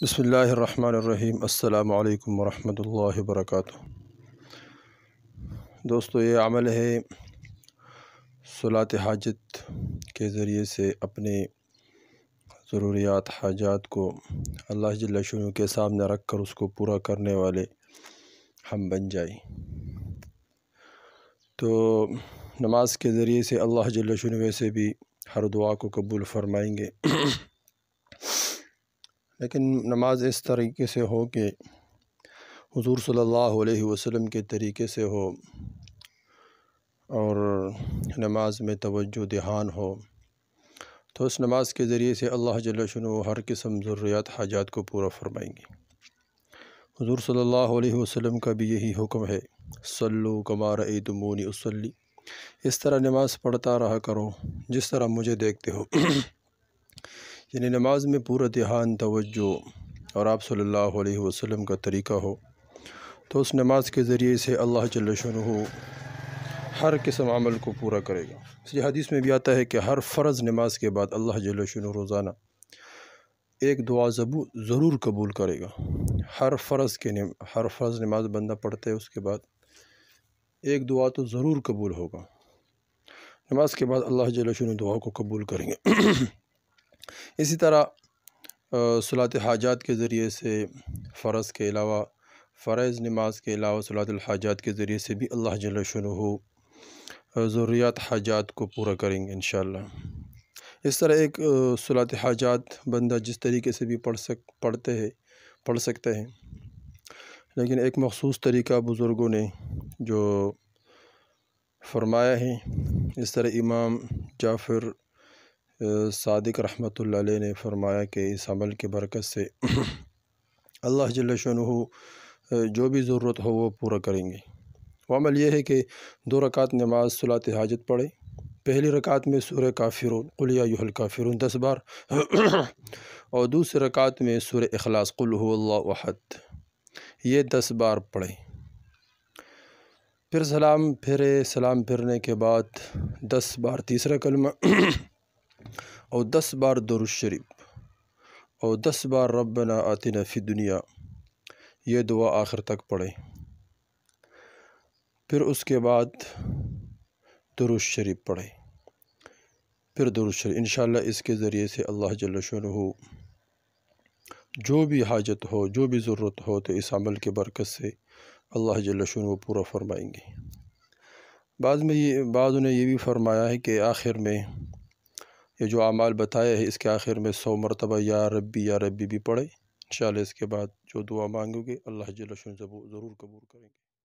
بسم اللہ الرحمن الرحیم۔ السلام علیکم ورحمۃ اللہ وبرکاتہ۔ دوستو، یہ عمل ہے صلاۃ حاجت کے ذریعے سے اپنے ضروریات حاجات کو اللہ جل شانہ کے سامنے رکھ کر اس کو پورا کرنے والے ہم بن جائیں۔ تو نماز کے ذریعے سے اللہ جل شانہ ویسے بھی ہر دعا کو قبول فرمائیں گے، لیکن نماز اس طریقے سے ہو کہ حضور صلی اللہ علیہ وسلم کے طریقے سے ہو، اور نماز میں توجہ دھیان ہو، تو اس نماز کے ذریعے سے اللہ جل شانہ ہر قسم ضروریات حاجات کو پورا فرمائیں گے۔ حضور صلی اللہ علیہ وسلم کا بھی یہی حکم ہے، صلو کما رأیتمونی اصلی، اس طرح نماز پڑھتا رہا کرو جس طرح مجھے دیکھتے ہو۔ یعنی نماز میں پورا دھیان، توجہ اور آپ صلی اللہ علیہ وسلم کا طریقہ ہو، تو اس نماز کے ذریعے سے اللہ جل شانہ ہر قسم عمل کو پورا کرے گا۔ اس لیے حدیث میں بھی آتا ہے کہ ہر فرض نماز کے بعد اللہ جل شانہ روزانہ ایک دعا ضرور قبول کرے گا۔ ہر فرض نماز بندہ پڑھتے ہے، اس کے بعد ایک دعا تو ضرور قبول ہوگا۔ نماز کے بعد اللہ جل شانہ دعا کو قبول کریں گے۔ اسی طرح صلاۃ حاجات کے ذریعے سے فرض نماز کے علاوہ صلاۃ الحاجات کے ذریعے سے بھی اللہ جل شانہ ضروریات حاجات کو پورا کریں گے انشاءاللہ۔ اس طرح ایک صلاۃ حاجات بندہ جس طریقے سے بھی پڑھ سکتے ہیں، لیکن ایک مخصوص طریقہ بزرگوں نے جو فرمایا ہے، اس طرح امام جعفر صادق رحمۃ اللہ علیہ نے فرمایا کہ اس عمل کی برکت سے اللہ جل شانہ جو بھی ضرورت ہو وہ پورا کریں گے۔ وہ عمل یہ ہے کہ 2 رکعت نماز صلاۃ حاجت پڑھے۔ پہلی رکعت میں سورہ کافرون قل یا ایھا الکافرون 10 بار، اور دوسری رکعت میں سورہ اخلاص قل ھو اللہ احد، یہ 10 بار پڑھیں۔ پھر سلام پھرنے کے بعد 10 بار تیسرا کلمہ، اور 10 بار درود شریف، اور 10 بار ربنا آتنا فی الدنیا، یہ دعا آخر تک پڑھیں۔ پھر اس کے بعد درود شریف پڑھیں، پھر درود شریف۔ انشاءاللہ اس کے ذریعے سے اللہ جل شانہ جو بھی حاجت ہو، جو بھی ضرورت ہو، تو اس عمل کے برکت سے اللہ جل شانہ پورا فرمائیں گے۔ بعض نے یہ بھی فرمایا ہے کہ آخر میں یہ جو اعمال بتائے ہیں، اس کے آخر میں 100 مرتبہ یا ربی بھی پڑھیں۔ انشاءاللہ اس کے بعد جو دعا مانگو گے اللہ جل شانہ ضرور قبول کریں گے۔